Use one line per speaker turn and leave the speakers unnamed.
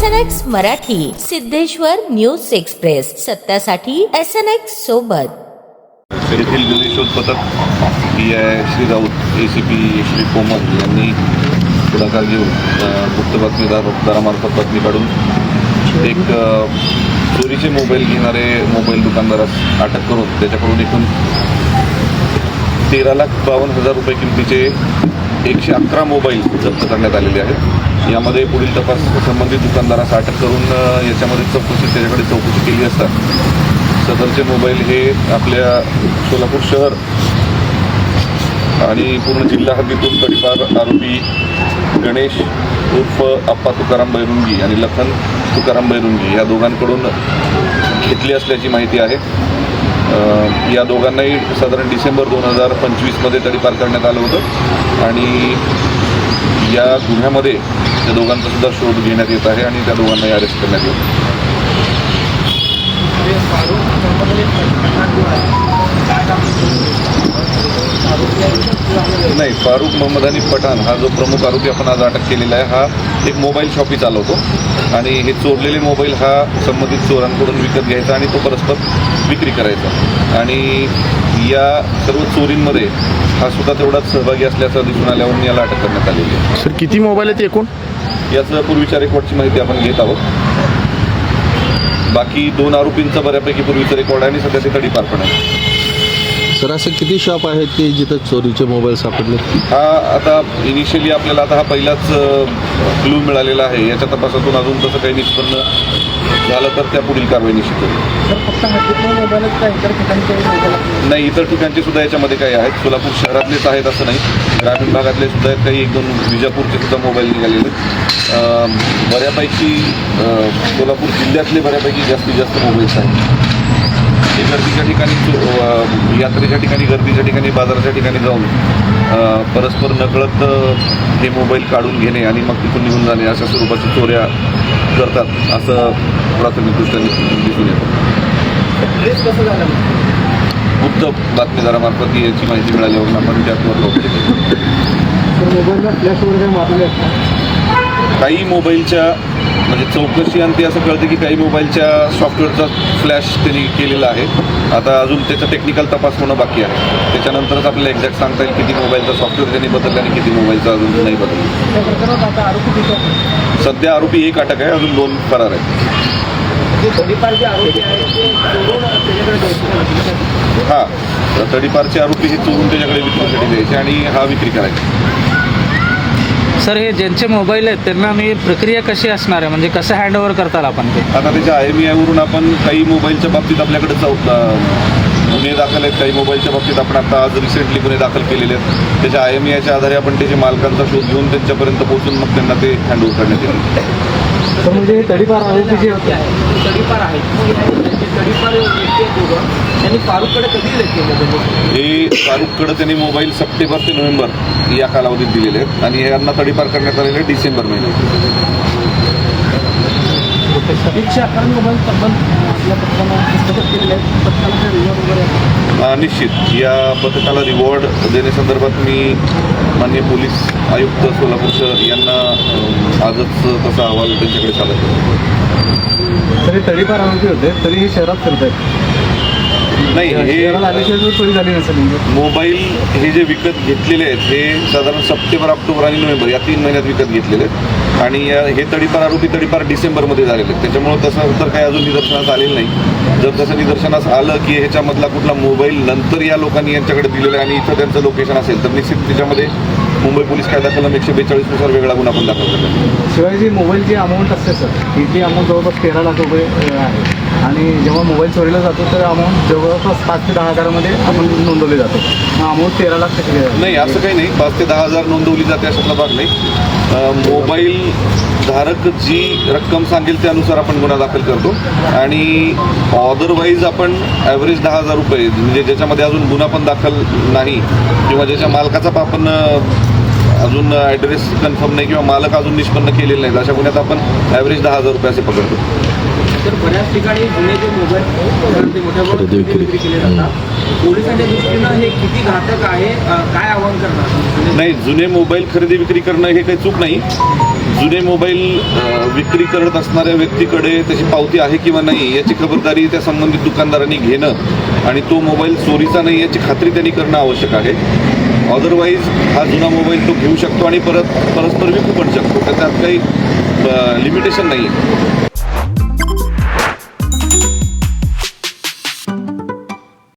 SNX Marathi, Siddheshwar news express, सत्यासाठी SNX सोबत.
येथील गुन्हे शोध पथक PI श्री राऊत, ACP श्री कोमल यांनी पुढाकार घेऊन गुप्त बातमीदारामार्फत बातमी काढून एक चोरीचे मोबाईल घेणारे मोबाईल दुकानदारास अटक करून त्याच्याकडून एकूण 13,52,000 रुपये किमतीचे 111 मोबाईल जप्त करण्यात आलेले आहेत. यामध्ये पुढील तपास संबंधित दुकानदारास अटक करून याच्यामध्ये त्याच्याकडे चौकशी केली असता सदरचे मोबाईल हे आपल्या सोलापूर शहर आणि पूर्ण जिल्हा हद्दीतून तडीपार आरोपी गणेश उर्फ अप्पा तुकाराम बैरुंगी आणि लखन तुकाराम बैरुंगी या दोघांकडून घेतली असल्याची माहिती आहे. या दोघांनाही साधारण डिसेंबर 2025मध्ये तडीपार करण्यात आलं होतं आणि या गुन्ह्यामध्ये त्या दोघांचा सुद्धा शोध घेण्यात येत आहे आणि त्या दोघांनाही अरेस्ट करण्यात येतं. नाही, फारुख मोहम्मद आणि पठाण हा जो प्रमुख आरोपी आपण आज अटक केलेला आहे हा एक मोबाईल शॉपी चालवतो आणि हे चोरलेले मोबाईल हा संबंधित चोरांकडून विकत घ्यायचा आणि तो परस्पर विक्री करायचा आणि या सर्व चोरींमध्ये हा सुद्धा तेवढाच सहभागी असल्याचं दिसून आल्यावरून याला अटक करण्यात आलेली आहे.
सर किती मोबाईल आहेत एकूण?
याचं पूर्वीच्या रेकॉर्डची माहिती आपण घेत आहोत. बाकी 2 आरोपींचा बऱ्यापैकी पूर्वीचा रेकॉर्ड आहे आणि सध्या ते तडीपार पण आहे.
सर असे किती शॉप आहेत की जिथं चोरीचे मोबाईल सापडले?
हा आता इनिशियली आपल्याला आता हा पहिलाच क्लू मिळालेला आहे. याच्या तपासातून अजून तसं काही निष्पन्न झालं तर त्या पुढील कारवाई निश्चित होईल. नाही, इतर ठिकाणचे सुद्धा याच्यामध्ये काही आहेत. सोलापूर शहरातलेच आहेत असं नाही, ग्रामीण भागातले सुद्धा आहेत, काही 1-2 विजापूरचे सुद्धा मोबाईल निघालेले. बऱ्यापैकी सोलापूर जिल्ह्यातले बऱ्यापैकी जास्तीत जास्त मोबाईल्स आहेत. हे गर्दीच्या ठिकाणी, यात्रेच्या ठिकाणी, गर्दीच्या ठिकाणी, बाजाराच्या ठिकाणी जाऊन परस्पर नकळत हे मोबाईल काढून घेणे आणि मग तिथून निघून जाणे अशा स्वरूपाची चोऱ्या करतात असं प्राथमिकदृष्ट्या दिसून येतं. गुप्त बातमीदारामार्फत याची माहिती मिळाल्यावरून आपण त्यात काही मोबाईलच्या म्हणजे चौकशी अंती असं कळतं की काही मोबाईलच्या सॉफ्टवेअरचा फ्लॅश त्यांनी केलेला आहे. आता अजून त्याचा टेक्निकल तपास होणं बाकी आहे. त्याच्यानंतरच आपल्याला एक्झॅक्ट सांगता येईल किती मोबाईलचा सॉफ्टवेअर त्यांनी बदलला आणि किती मोबाईलचा अजून नाही बदलला. सध्या आरोपी 1 अटक आहे, अजून 2 फरार आहेत. हां, तडीपारचे आरोपी हे चोरून त्याच्याकडे विक्रीसाठी द्यायचे आणि हा विक्री करायचा.
सर हे ज्यांचे मोबाईल आहेत त्यांना मी प्रक्रिया कशी असणार आहे, म्हणजे कसं हँडओव्हर करताल आपण ते?
आता त्याच्या IMEI आपण काही मोबाईलच्या बाबतीत आपल्याकडे गुन्हे दाखल आहेत. काही मोबाईलच्या बाबतीत आपण आता आज रिसेंटली गुन्हे दाखल केलेले आहेत. त्याच्या IMEIच्या आधारे आपण त्याच्या मालकांचा शोध घेऊन त्यांच्यापर्यंत पोहोचून मग त्यांना ते हँडओव्हर करण्यात येईल.
तर म्हणजे हे तडीपार आरोपी जे होते तडीपार आहेत त्यांनी फारुखकडे कधी
हे फारुखकडे त्यांनी मोबाईल सप्टेंबर ते नोव्हेंबर या कालावधीत दिलेले आहेत आणि यांना तडीपार करण्यात आलेले डिसेंबर महिन्यात. निश्चित या पथकाला रिवॉर्ड देण्यासंदर्भात मी माननीय पोलीस आयुक्त सोलापूर शहर यांना आजच तसा अहवाल त्यांच्याकडे सादर केला.
तरी तडीपार आरोपी होते तरी हे शहरात फिरत आहेत.
नाही, हे
चोरी झाली नसेल.
मोबाईल हे जे विकत घेतलेले आहेत हे साधारण सप्टेंबर, ऑक्टोबर आणि नोव्हेंबर या 3 महिन्यात विकत घेतलेले आहेत आणि हे तडीपार आरोपी तडीपार डिसेंबरमध्ये झालेले आहेत. त्याच्यामुळे तसं तर काही अजून निदर्शनास आलेलं नाही. जर तसं निदर्शनास आलं की ह्याच्यामधला कुठला मोबाईल नंतर या लोकांनी यांच्याकडे दिलेला आहे आणि इथं त्यांचं लोकेशन असेल तर निश्चित त्याच्यामध्ये मुंबई पोलीस कायदा कलम 142 नुसार वेगळा गुन्हा पण दाखल करतात.
शिवाय जी मोबाईलची अमाऊंट असते सर ही अमाऊंट जवळपास 13 लाख रुपये आहे आणि जेव्हा मोबाईल चोरीला जातो तर अमाऊंट जवळपास 5 ते 10 हजारामध्ये आपण नोंदवली जाते. अमाऊंट 13 लाख कशी
नाही, असं काही नाही. 5 ते 10 हजार नोंदवली जाते अशातला भाग नाही. मोबाईल धारक जी रक्कम सांगेल त्यानुसार आपण गुन्हा दाखल करतो आणि अदरवाईज आपण ॲव्हरेज 10,000 रुपये म्हणजे ज्याच्यामध्ये अजून गुन्हा पण दाखल नाही किंवा ज्याच्या मालकाचा आपण अजून ॲड्रेस कन्फर्म नाही किंवा मालक अजून निष्पन्न केलेले नाहीत अशा गुन्ह्यात आपण ॲव्हरेज 10,000 रुपये असे पकडतो.
तर बऱ्याच ठिकाणी जुने जे मोबाईल मोठ्या विक्री केले जातात, पोलिसांच्या दृष्टीनं हे किती घातक आहे, काय आव्हान करणार?
नाही, जुने मोबाईल खरेदी विक्री करणं हे काही चूक नाही. जुने मोबाईल विक्री करत असणाऱ्या व्यक्तीकडे त्याची पावती आहे किंवा नाही याची खबरदारी त्या संबंधित दुकानदारांनी घेणं आणि तो मोबाईल चोरीचा नाही याची खात्री त्यांनी करणं आवश्यक आहे. अदरवाईज हा जुना मोबाईल तो घेऊ शकतो आणि परस्पर विकू पण शकतो, तर त्यात काही लिमिटेशन नाही आहे.